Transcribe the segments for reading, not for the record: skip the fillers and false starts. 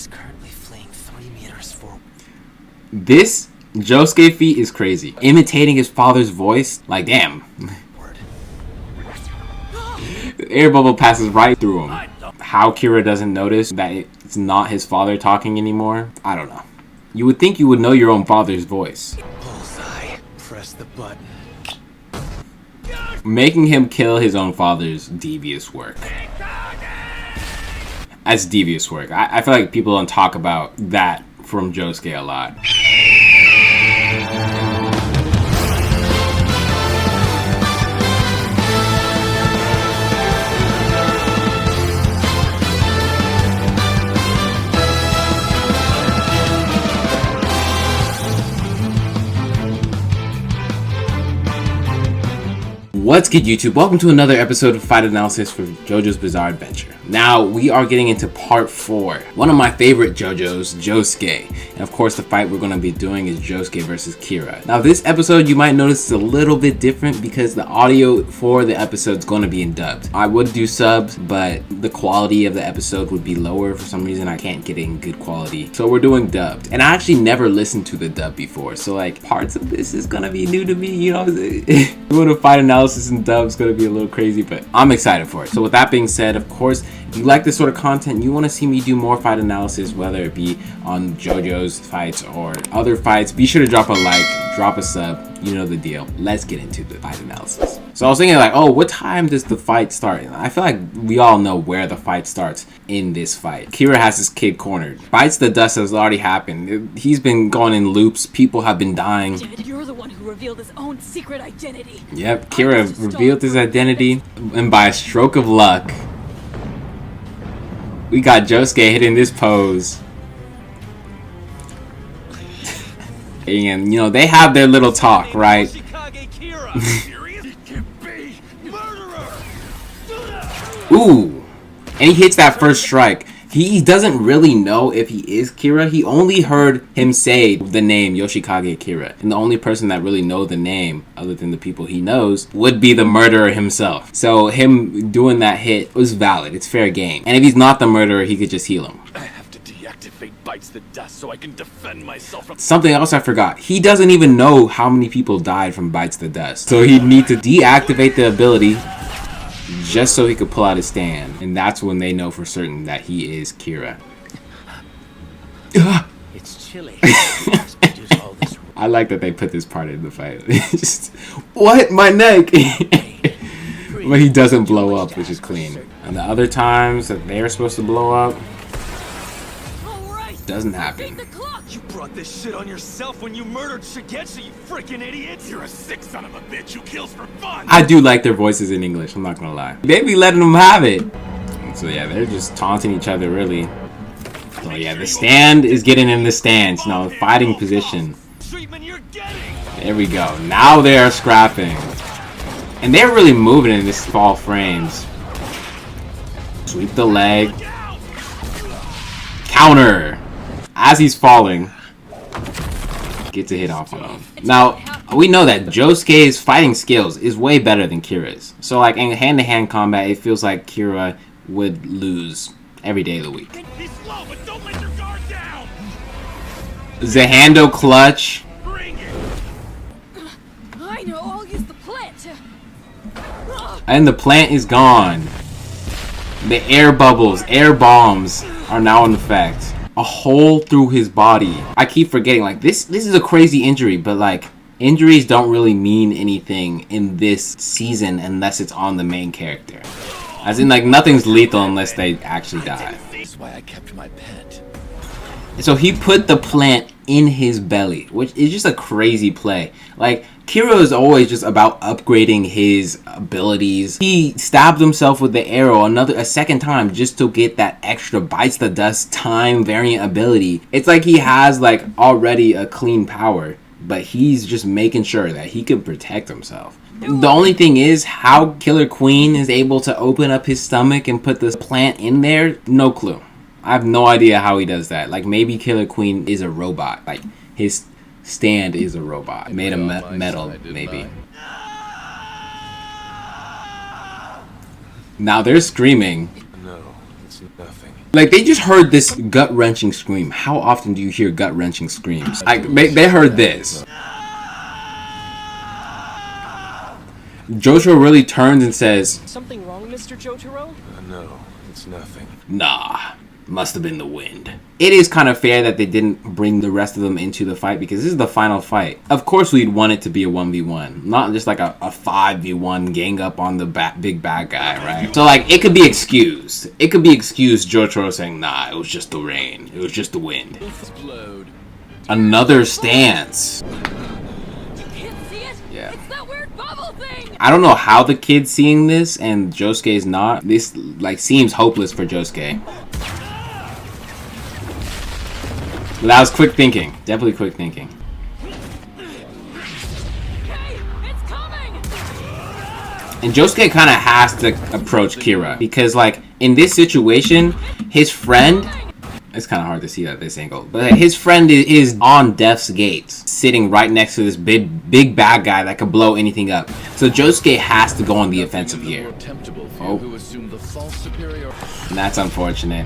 He's currently fleeing 3 meters forward. This Josuke feat is crazy. Imitating his father's voice, like damn. The air bubble passes right through him. How Kira doesn't notice that it's not his father talking anymore, I don't know. You would think you would know your own father's voice. Bullseye. Press the button. Making him kill his own father's devious work. That's devious work. I feel like people don't talk about that from Josuke a lot. What's good, YouTube? Welcome to another episode of Fight Analysis for JoJo's Bizarre Adventure. Now, we are getting into part 4. One of my favorite JoJos, Josuke. And of course, the fight we're going to be doing is Josuke versus Kira. Now, this episode, you might notice is a little bit different because the audio for the episode is going to be in dubbed. I would do subs, but the quality of the episode would be lower. For some reason, I can't get it in good quality. So we're doing dubbed. And I actually never listened to the dub before. So, like, parts of this is going to be new to me, you know? Doing a fight analysis and dub is going to be a little crazy, but I'm excited for it. So with that being said, of course, if you like this sort of content, you want to see me do more fight analysis, whether it be on JoJo's fights or other fights, be sure to drop a like, drop a sub, you know the deal. Let's get into the fight analysis. So I was thinking like, oh, what time does the fight start? And I feel like we all know where the fight starts in this fight. Kira has this kid cornered. Bites the dust has already happened. He's been going in loops. People have been dying. You're the one who revealed his own secret identity. Yep, Kira revealed his identity, and by a stroke of luck, we got Josuke hitting this pose. And, you know, they have their little talk, right? Ooh, and he hits that first strike. He doesn't really know if he is Kira. He only heard him say the name Yoshikage Kira. And the only person that really know the name, other than the people he knows, would be the murderer himself. So him doing that hit was valid. It's fair game. And if he's not the murderer, he could just heal him. I have to deactivate Bites the Dust so I can defend myself from... Something else I forgot. He doesn't even know how many people died from Bites the Dust. So he'd need to deactivate the ability just so he could pull out his stand, and that's when they know for certain that he is Kira. It's chilly. I like that they put this part in the fight. Just, what? My neck! But he doesn't blow up, which is clean. And the other times that they're supposed to blow up, doesn't happen. You brought this shit on yourself when you murdered Shigetsu, you freaking idiot! You're a sick son of a bitch who kills for fun! I do like their voices in English, I'm not gonna lie. They be letting them have it. So yeah, they're just taunting each other, really. So yeah, the stand is getting in the stance, you know, fighting position. There we go. Now they are scrapping. And they're really moving in this fall frames. Sweep the leg. Counter! As he's falling, gets a hit off on him. Now, we know that Josuke's fighting skills is way better than Kira's. So, like, in hand-to-hand combat, it feels like Kira would lose every day of the week. He's slow, but don't let your guard down! Zahando clutch. Bring it! I know, I'll use the plant. And the plant is gone. The air bubbles, air bombs are now in effect. A hole through his body. I keep forgetting, like, this is a crazy injury, but like, injuries don't really mean anything in this season unless it's on the main character. As in, like, nothing's lethal unless they actually die. That's why I kept my pet. So he put the plant in his belly, which is just a crazy play. Like, Kira is always just about upgrading his abilities. He stabbed himself with the arrow a second time just to get that extra Bites the Dust time variant ability. It's like he has like already a clean power, but he's just making sure that he can protect himself. The only thing is how Killer Queen is able to open up his stomach and put this plant in there, no clue. I have no idea how he does that. Like, maybe Killer Queen is a robot. Like, his stand is a robot. Made of metal, maybe. Now they're screaming. No, it's nothing. Like, they just heard this gut-wrenching scream. How often do you hear gut-wrenching screams? They heard this. Joshua really turns and says, Something wrong, Mr. Jotaro? No, it's nothing. nah, must have been the wind. It is kind of fair that they didn't bring the rest of them into the fight because this is the final fight. Of course we'd want it to be a 1v1, not just like a 5v1 gang up on the big bad guy, right? So like, it could be excused. It could be excused Jotaro saying, nah, it was just the rain. It was just the wind. Explode. Another stance. You can't see it? Yeah. It's that weird bubble thing! I don't know how the kid's seeing this and Josuke's not. This like seems hopeless for Josuke. But that was quick thinking. Definitely quick thinking. Okay, it's coming! And Josuke kind of has to approach Kira because like in this situation, his friend, it's kind of hard to see at this angle, but his friend is on death's gate, sitting right next to this big bad guy that could blow anything up. So Josuke has to go on the offensive here. Oh, and that's unfortunate.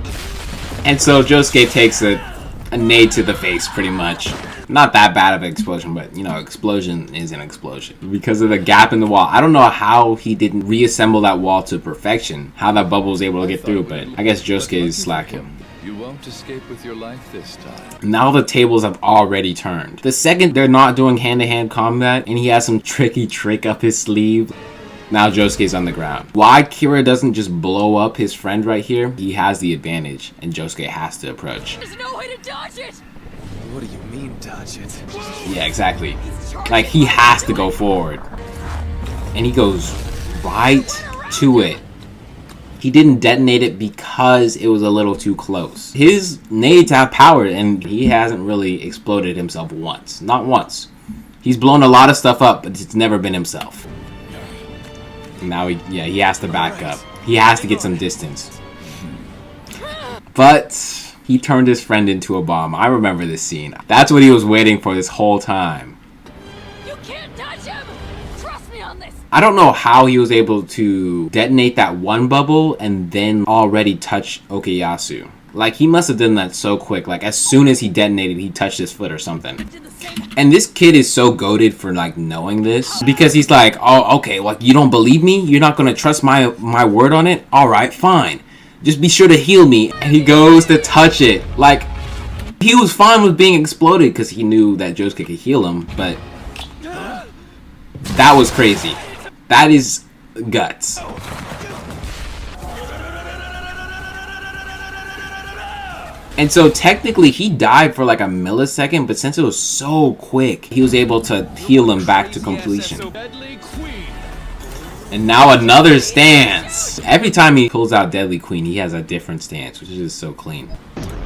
And so Josuke takes a nade to the face, pretty much. Not that bad of an explosion, but you know, explosion is an explosion. Because of the gap in the wall. I don't know how he didn't reassemble that wall to perfection. How that bubble was able to get through, but I guess Josuke is slacking. You won't escape with your life this time. Now the tables have already turned. The second they're not doing hand-to-hand combat, and he has some tricky trick up his sleeve, now Josuke's on the ground. Why Kira doesn't just blow up his friend right here, he has the advantage, and Josuke has to approach. There's no way to dodge it! What do you mean, dodge it? Yeah, exactly. Like, he has to go forward. And he goes right to it. He didn't detonate it because it was a little too close. His nades have power, and he hasn't really exploded himself once. Not once. He's blown a lot of stuff up, but it's never been himself. Now he has to back up. He has to get some distance. But he turned his friend into a bomb. I remember this scene. That's what he was waiting for this whole time. You can't touch him! Trust me on this! I don't know how he was able to detonate that one bubble and then already touch Okuyasu. Like, he must have done that so quick. Like, as soon as he detonated, he touched his foot or something. And this kid is so goated for, like, knowing this. Because he's like, oh, okay, like, you don't believe me? You're not going to trust my word on it? Alright, fine. Just be sure to heal me. And he goes to touch it. Like, he was fine with being exploded because he knew that Josuke could heal him. But that was crazy. That is guts. And so technically he died for like a millisecond, but since it was so quick, he was able to heal him back to completion. And now another stance. Every time he pulls out Deadly Queen, he has a different stance, which is just so clean.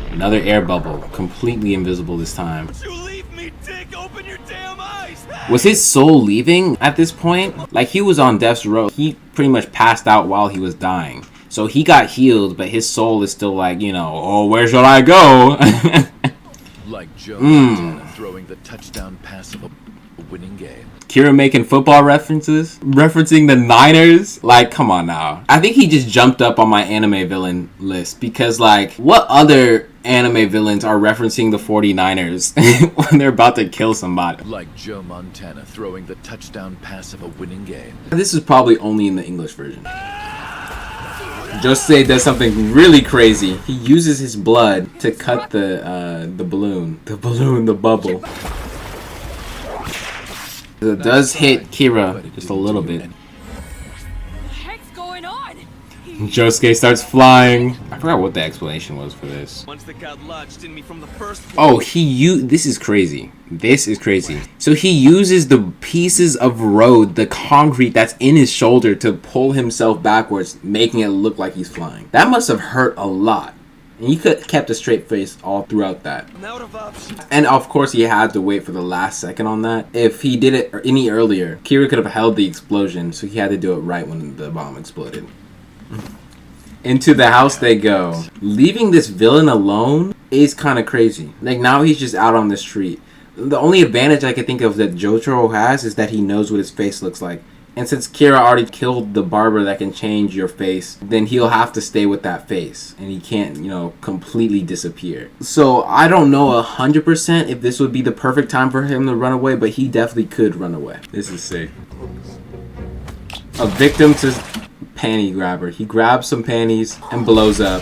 Another air bubble, completely invisible this time. Was his soul leaving at this point? Like, he was on death's row. He pretty much passed out while he was dying. So he got healed, but his soul is still like, you know, oh, where should I go? Like Joe throwing the touchdown pass of a winning game. Kira making football references, referencing the Niners. Like, come on now. I think he just jumped up on my anime villain list because, like, what other anime villains are referencing the 49ers when they're about to kill somebody? Like Joe Montana throwing the touchdown pass of a winning game. This is probably only in the English version. Josuke does something really crazy. He uses his blood to cut the balloon. The bubble. It does hit Kira just a little bit. What the heck's going on? Josuke starts flying. I forgot what the explanation was for this. Once that got lodged in me from the first Oh, this is crazy. This is crazy. So he uses the pieces of road, the concrete that's in his shoulder to pull himself backwards, making it look like he's flying. That must have hurt a lot. And he could have kept a straight face all throughout that. And of course he had to wait for the last second on that. If he did it any earlier, Kira could have held the explosion, so he had to do it right when the bomb exploded. Into the house they go. Leaving this villain alone is kind of crazy. Like, now he's just out on the street. The only advantage I can think of that Jotaro has is that he knows what his face looks like. And since Kira already killed the barber that can change your face, then he'll have to stay with that face. And he can't, you know, completely disappear. So I don't know 100% if this would be the perfect time for him to run away, but he definitely could run away. This is sick. A victim to panty grabber. He grabs some panties and blows up.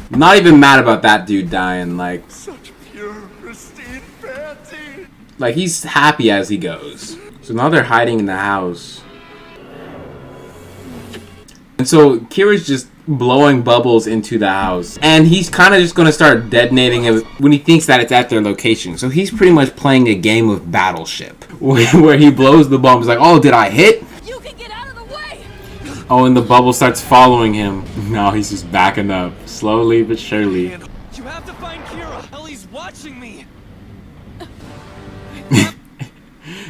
Not even mad about that dude dying. Like, Such pure, pristine fancy. Like, he's happy as he goes. So now they're hiding in the house. And so Kira's just blowing bubbles into the house. And he's kind of just going to start detonating it when he thinks that it's at their location. So he's pretty much playing a game of Battleship. Where he blows the bomb. He's like, oh, did I hit? You can get out of the way! Oh, and the bubble starts following him. Now he's just backing up. Slowly but surely. You have to find Kira. Ellie's watching me.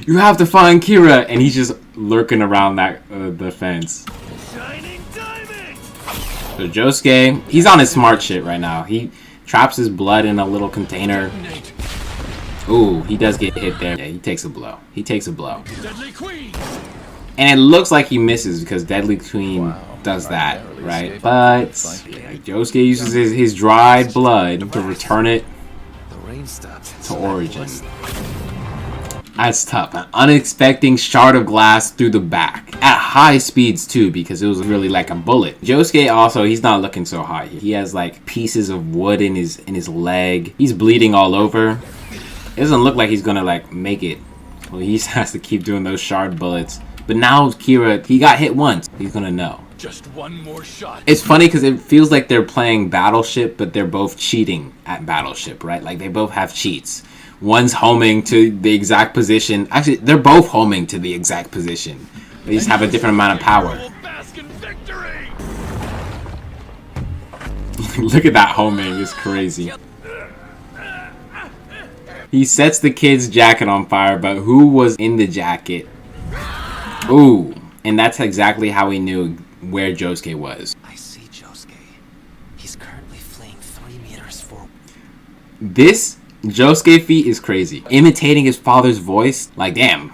You have to find Kira, and he's just lurking around that the fence. Shining diamond. So Josuke, he's on his smart shit right now. He traps his blood in a little container. Ooh, he does get hit there. Yeah, he takes a blow. He takes a blow. Deadly Queen. And it looks like he misses because Deadly Queen does that, right? But Josuke uses his dried blood to return it The rain stopped. to Origin. That's tough. An unexpected shard of glass through the back. At high speeds too, because it was really like a bullet. Josuke also, he's not looking so hot. He has like pieces of wood in his leg. He's bleeding all over. It doesn't look like he's gonna like make it. Well, he just has to keep doing those shard bullets. But now Kira, he got hit once. He's gonna know. Just one more shot. It's funny because it feels like they're playing Battleship, but they're both cheating at Battleship, right? Like they both have cheats. One's homing to the exact position. Actually, they're both homing to the exact position. They just have a different amount of power. Bask in victory. Look at that homing. It's crazy. He sets the kid's jacket on fire, but who was in the jacket? Ooh. And that's exactly how he knew where Josuke was. I see Josuke. He's currently fleeing 3 meters forward. This Josuke feat is crazy. Imitating his father's voice, like damn.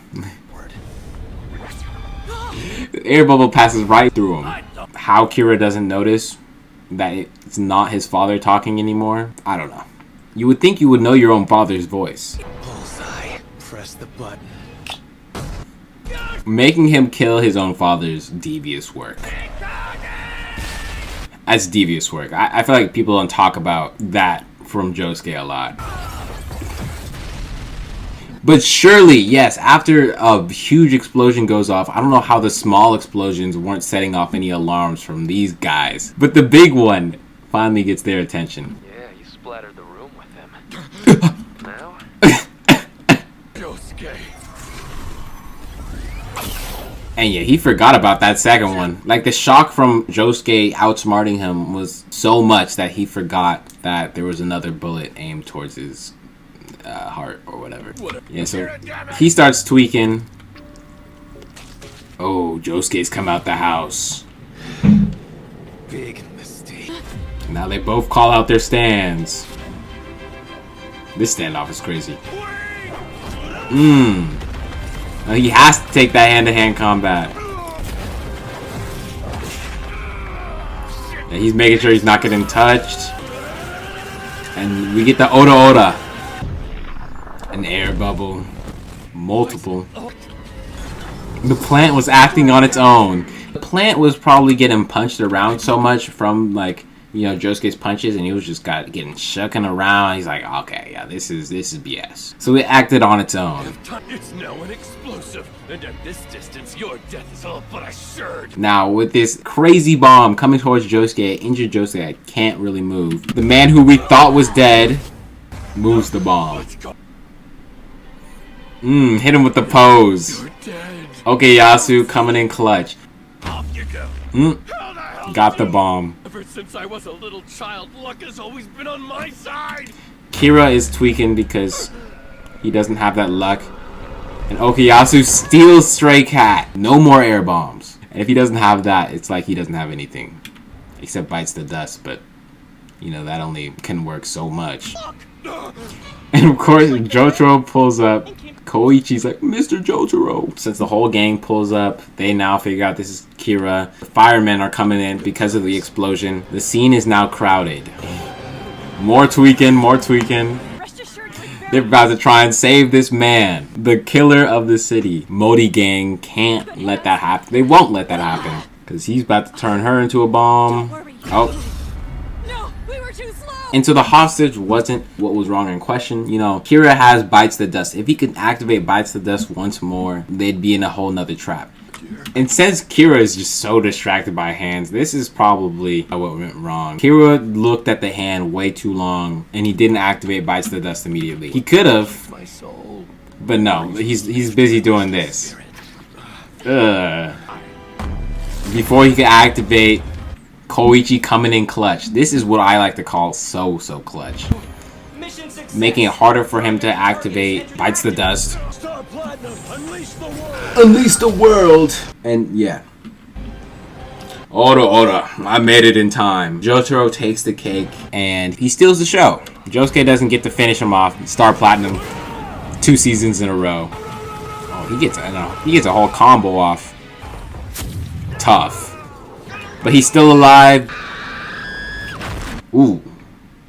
The air bubble passes right through him. How Kira doesn't notice that it's not his father talking anymore, I don't know. You would think you would know your own father's voice. Bullseye. Press the button. Making him kill his own father's devious work. That's devious work. I feel like people don't talk about that from Josuke a lot. But surely, yes, after a huge explosion goes off, I don't know how the small explosions weren't setting off any alarms from these guys. But the big one finally gets their attention. Yeah, you splattered the room with him. Now? Josuke. And yeah, he forgot about that second one. Like, the shock from Josuke outsmarting him was so much that he forgot that there was another bullet aimed towards his heart or whatever. Yeah, so he starts tweaking. Oh, Josuke's come out the house. Big mistake. Now they both call out their stands. This standoff is crazy. Now he has to take that hand-to-hand combat. Yeah, he's making sure he's not getting touched. And we get the Oda Oda. An air bubble. Multiple. The plant was acting on its own. The plant was probably getting punched around so much from, like, you know, Josuke's punches, and he was just getting shucking around. He's like, okay, yeah, this is BS. So it acted on its own. It's now an explosive, and at this distance, your death is all but assured. Now, with this crazy bomb coming towards Josuke, injured Josuke can't really move. The man who we thought was dead moves the bomb. Hit him with the pose. You're dead. Okay, Yasu coming in clutch. Off you go. How the hell Got the did you- bomb. Ever since I was a little child, luck has always been on my side. Kira is tweaking because he doesn't have that luck. And Okuyasu steals Stray Cat. No more air bombs. And if he doesn't have that, it's like he doesn't have anything. Except Bites the Dust, but, you know, that only can work so much. And of course, JoJo pulls up Koichi's like, Mr. Jotaro. Since the whole gang pulls up, they now figure out this is Kira. The firemen are coming in because of the explosion. The scene is now crowded. More tweaking, more tweaking. Rest assured, They're about to try and save this man, the killer of the city. Modi gang can't let that happen. They won't let that happen because he's about to turn her into a bomb. Oh. no, we were too slow. And so the hostage wasn't what was wrong in question. You know, Kira has Bites the Dust. If he could activate Bites the Dust once more, they'd be in a whole nother trap. And since Kira is just so distracted by hands, this is probably what went wrong. Kira looked at the hand way too long, and he didn't activate Bites the Dust immediately. He could have, but no, he's busy doing this. Before he could activate Koichi coming in clutch. This is what I like to call so clutch. Making it harder for him to activate Bites the Dust. Star Platinum, unleash the world! Unleash the world! And yeah. Order. I made it in time. Jotaro takes the cake and he steals the show. Josuke doesn't get to finish him off. Star Platinum 2 seasons in a row. Oh, he gets a whole combo off. Tough. But he's still alive. Ooh.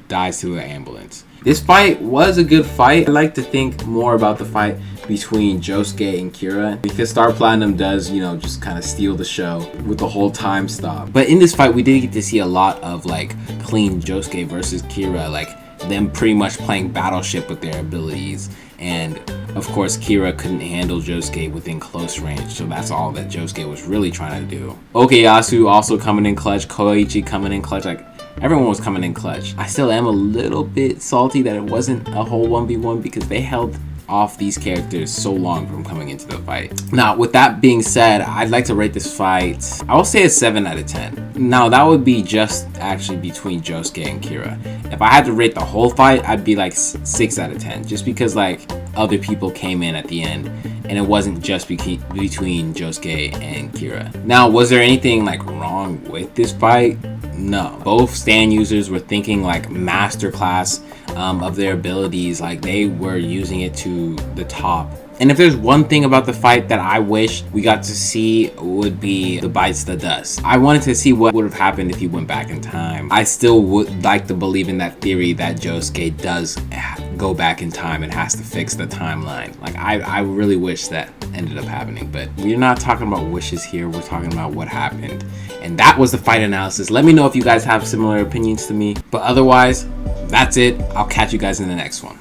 Dies to the ambulance. This fight was a good fight. I like to think more about the fight between Josuke and Kira because Star Platinum does, you know, just kind of steal the show with the whole time stop. But in this fight, we did get to see a lot of like clean Josuke versus Kira, like them pretty much playing battleship with their abilities. And of course, Kira couldn't handle Josuke within close range, so that's all that Josuke was really trying to do. Okuyasu also coming in clutch, Koichi coming in clutch, like everyone was coming in clutch. I still am a little bit salty that it wasn't a whole 1v1 because they held off these characters so long from coming into the fight. Now, with that being said, I'd like to rate this fight, I will say a 7 out of 10. Now, that would be just actually between Josuke and Kira. If I had to rate the whole fight, I'd be like 6 out of 10, just because like other people came in at the end and it wasn't just between Josuke and Kira. Now, was there anything like wrong with this fight? No. Both stand users were thinking like masterclass of their abilities, like they were using it to the top. And if there's one thing about the fight that I wish we got to see, would be the Bites the Dust. I wanted to see what would have happened if he went back in time. I still would like to believe in that theory that Josuke does go back in time and has to fix the timeline. Like I really wish that ended up happening, but we're not talking about wishes here, we're talking about what happened. And that was the fight analysis. Let me know if you guys have similar opinions to me, but otherwise, that's it. I'll catch you guys in the next one.